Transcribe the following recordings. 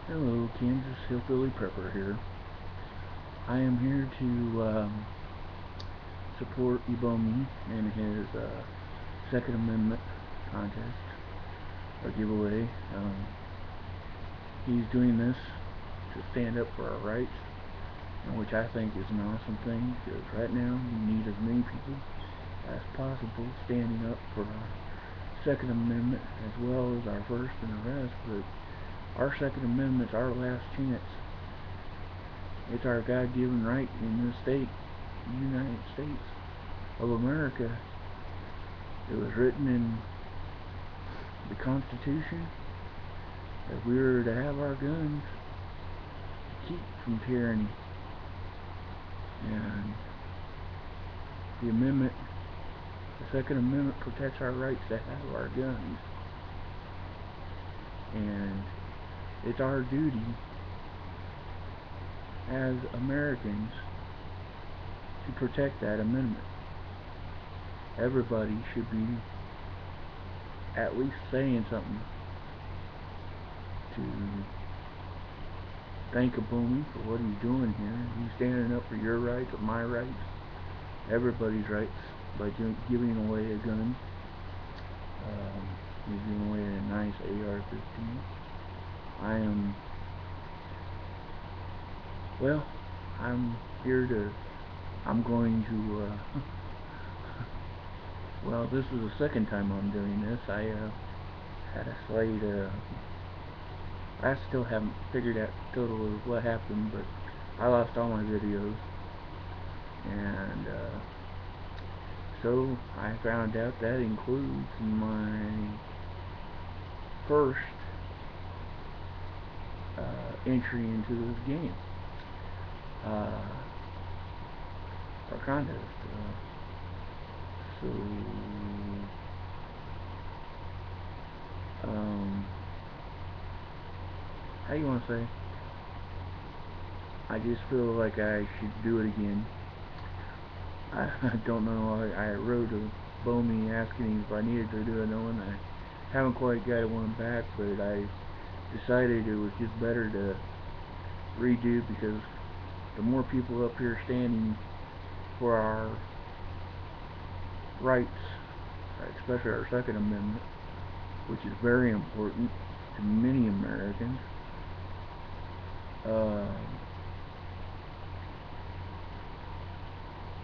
Hello, Kansas Hillbilly Prepper here. I am here to support obomey in his Second Amendment contest or giveaway. He's doing this to stand up for our rights, which I think is an awesome thing because right now we need as many people as possible standing up for our Second Amendment as well as our First and the rest. But our Second Amendment's our last chance. It's our God-given right in this state, the United States of America. It was written in the Constitution that we were to have our guns to keep from tyranny. And the amendment, the Second Amendment protects our rights to have our guns. And it's our duty as Americans to protect that amendment. Everybody should be at least saying something to thank obomey for what he's doing here. He's standing up for your rights, or my rights, everybody's rights by giving away a gun. He's giving away a nice AR-15. I'm here to, I'm going to, well, this is the second time I'm doing this. I had a slight, I still haven't figured out totally what happened, but I lost all my videos. And, so I found out that includes my first entry into this game. Or contest. So, how you want to say? I just feel like I should do it again. I don't know. I wrote a obomey asking if I needed to do another one. I haven't quite got one back, but I decided it was just better to redo because the more people up here standing for our rights, especially our Second Amendment, which is very important to many Americans,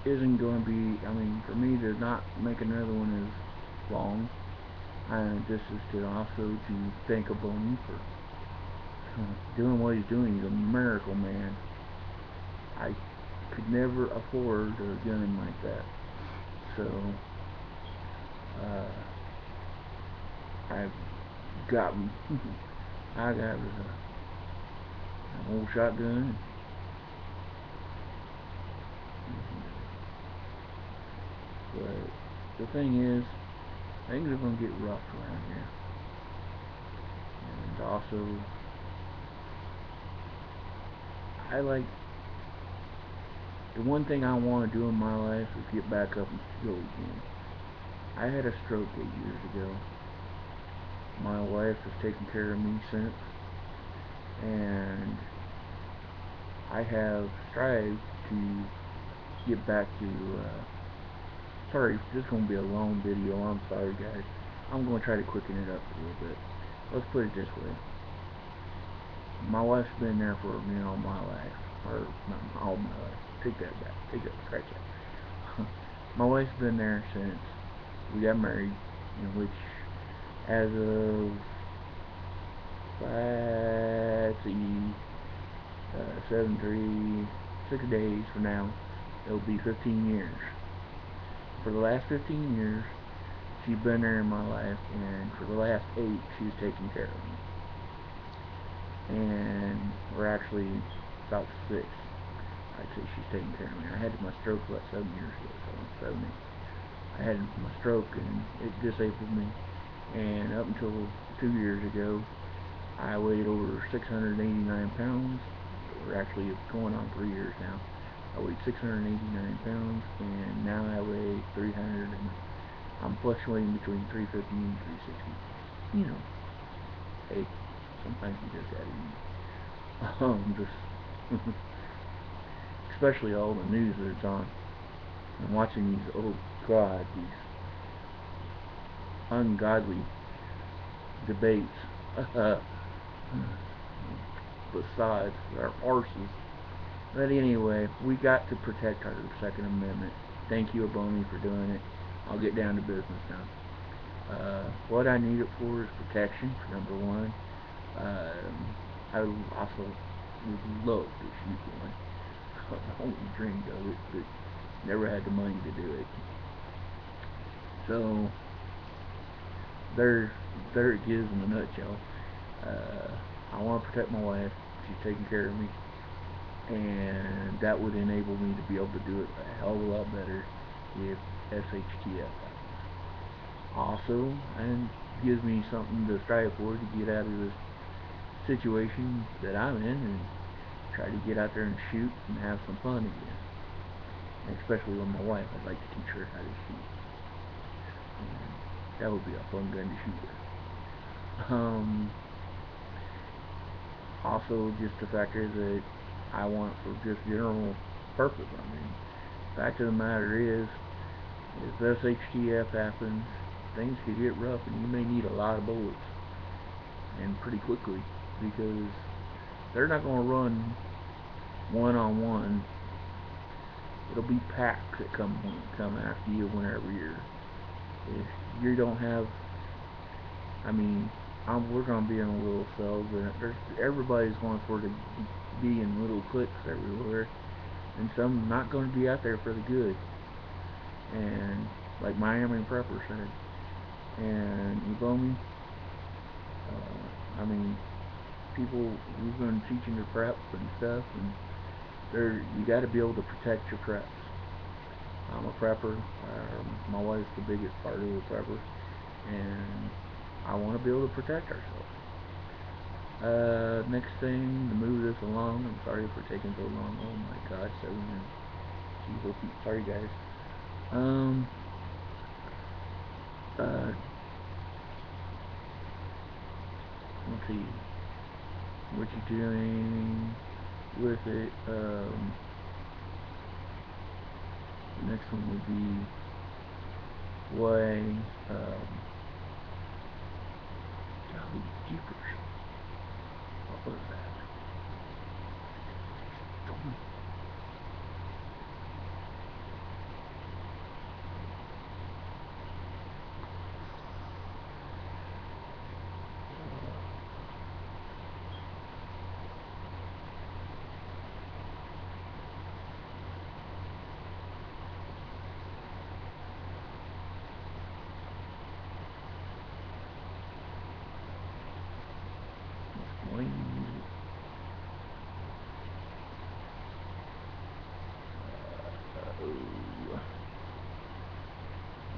isn't going to be, I mean, for me to not make another one as long. This is to also to thank obomey for doing what he's doing. He's a miracle man. I could never afford a gun like that. So, I've got, I got an old shotgun. But the thing is, things are going to get rough around here. And also, I like, the one thing I want to do in my life is get back up and go again. I had a stroke 8 years ago. My wife has taken care of me since, and I have strived to get back to, sorry, this is going to be a long video, I'm sorry guys. I'm going to try to quicken it up a little bit. Let's put it this way. My wife's been there for me all my life, or not all my life. Take that back. Take that. Scratch that. My wife's been there since we got married, in which, as of, let's see, 6 days from now, it'll be 15 years. For the last 15 years, she's been there in my life, and for the last 8, she's taken care of me. And we're actually about 6. I'd say she's taking care of me. I had my stroke about 7 years ago, so 7, 8. I had my stroke and it disabled me. And up until 2 years ago, I weighed over 689 pounds. We're actually going on 3 years now. I weighed 689 pounds, and now I weigh 300, and I'm fluctuating between 350 and 360. You know, hey, sometimes you just gotta eat. Just especially all the news that's on. I'm watching these, oh God, these ungodly debates. Besides our arses. But anyway, we got to protect our Second Amendment. Thank you, obomey, for doing it. I'll get down to business now. What I need it for is protection, for number one. I also would love to shoot one. I've only dreamed of it, but never had the money to do it. So there it is in a nutshell. I want to protect my wife. She's taking care of me, and that would enable me to be able to do it a hell of a lot better if SHTF happens. Also, and gives me something to strive for to get out of this situation that I'm in and try to get out there and shoot and have some fun again. And especially with my wife, I'd like to teach her how to shoot. And that would be a fun gun to shoot with. Also, just the factor that I want for just general purpose. I mean, fact of the matter is, if SHTF happens, things could get rough and you may need a lot of bullets, and pretty quickly, because they're not going to run one-on-one. It'll be packs that come after you whenever if you don't have, I mean, we're going to be in a little cell, but everybody's going for to be in little cliques everywhere, and some not going to be out there for the good. And like Miami Prepper said, and obomey, I mean, people, we've been teaching the prep and stuff, and you got to be able to protect your preps. I'm a prepper. My wife's the biggest part of the prepper, and I want to be able to protect ourselves. Next thing, to move this along, I'm sorry for taking so long. Oh my God, 7 minutes. Jeez, okay, sorry guys. Let's see what you're doing with it. The next one would be why. Golly jeepers! What was that?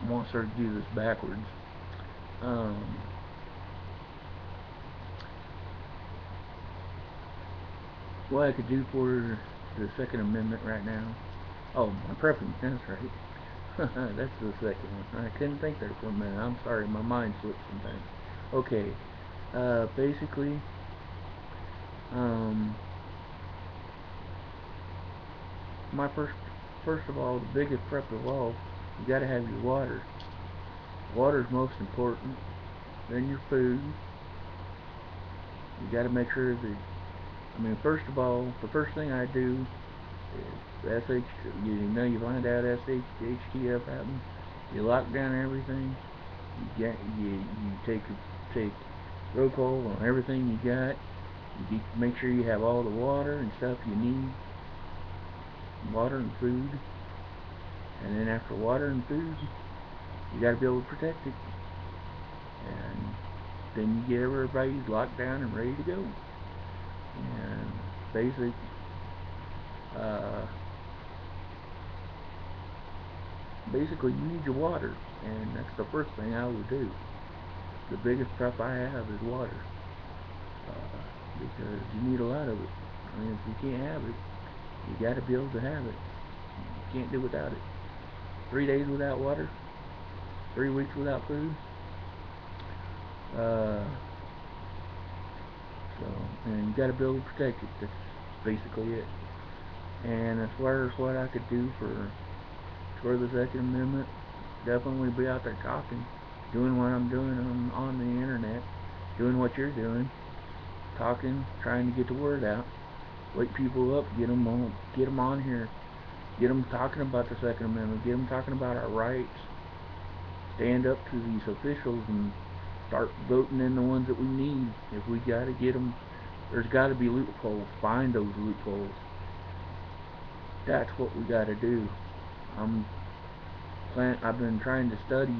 I'm gonna start to do this backwards. What I could do for the Second Amendment right now. Oh, my prepping. That's right. That's the second one. I couldn't think there for a minute. I'm sorry, my mind slips sometimes. Okay. Basically, my first of all, the biggest prep of all, you got to have your water. Water's most important. Then your food. You got to make sure that, I mean, first of all, the first thing I do is you find out SHTF happens, you lock down everything. You take roll call on everything you got. You make sure you have all the water and stuff you need, water and food. And then after water and food, you got to be able to protect it. And then you get everybody locked down and ready to go. And basically you need your water, and that's the first thing I would do. The biggest prep I have is water, because you need a lot of it. I mean, if you can't have it, you got to be able to have it. You can't do without it. 3 days without water, 3 weeks without food. So and you got to be able to protect it. That's basically it. And as far as what I could do for the Second Amendment, definitely be out there talking, doing what I'm doing on the internet, doing what you're doing, talking, trying to get the word out, wake people up, get them on here, get them talking about the Second Amendment, get them talking about our rights, stand up to these officials and start voting in the ones that we need. If we got to get them, there's got to be loopholes. Find those loopholes. That's what we got to do. I'm I've been trying to study.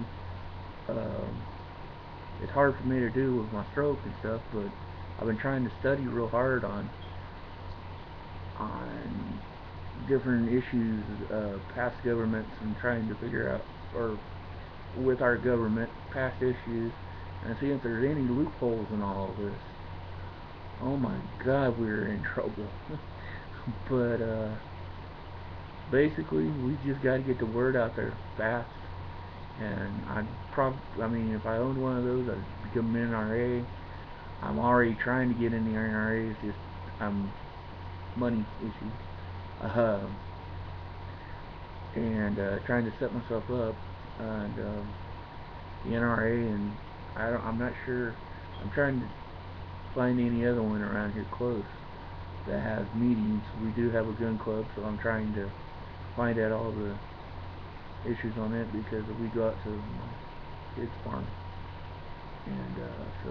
Um, it's hard for me to do with my stroke and stuff, but I've been trying to study real hard on different issues, past governments, and trying to figure out, or with our government, past issues, and see if there's any loopholes in all of this. Oh my God, we're in trouble. But basically, we just got to get the word out there fast. And I mean, if I owned one of those, I'd become an NRA. I'm already trying to get in the NRA. It's just money issues. Uh, and trying to set myself up, and the NRA, and I'm not sure. I'm trying to find any other one around here close that has meetings. We do have a gun club, so I'm trying to find out all the issues on it, because we go out to my kids' farm, and so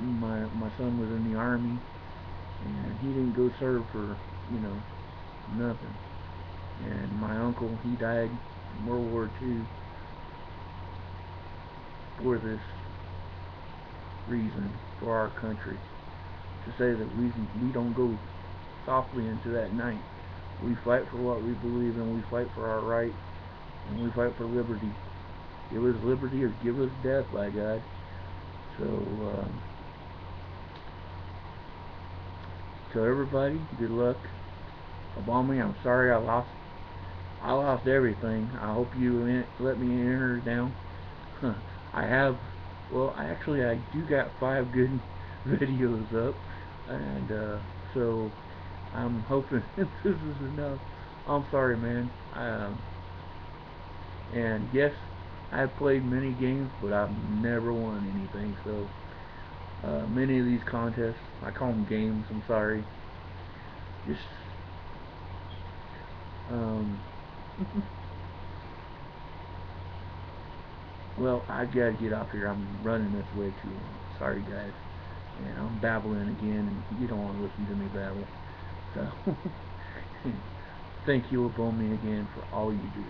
my son was in the army, and he didn't go serve for nothing. And my uncle, he died in World War II for this reason, for our country, to say that we don't go softly into that night. We fight for what we believe in. We fight for our right, and we fight for liberty. Give us liberty or give us death, by God. So, to everybody, good luck. Obomey, I'm sorry I lost everything. I hope you let me enter down. I have, well, actually, I do got 5 good videos up, and so I'm hoping this is enough. I'm sorry, man. And yes, I've played many games, but I've never won anything. So many of these contests, I call them games. I'm sorry. Just um, well, I gotta get off here. I'm running this way too long. Sorry, guys. And I'm babbling again, and you don't want to listen to me babble. So, thank you, Obomey, again for all you do.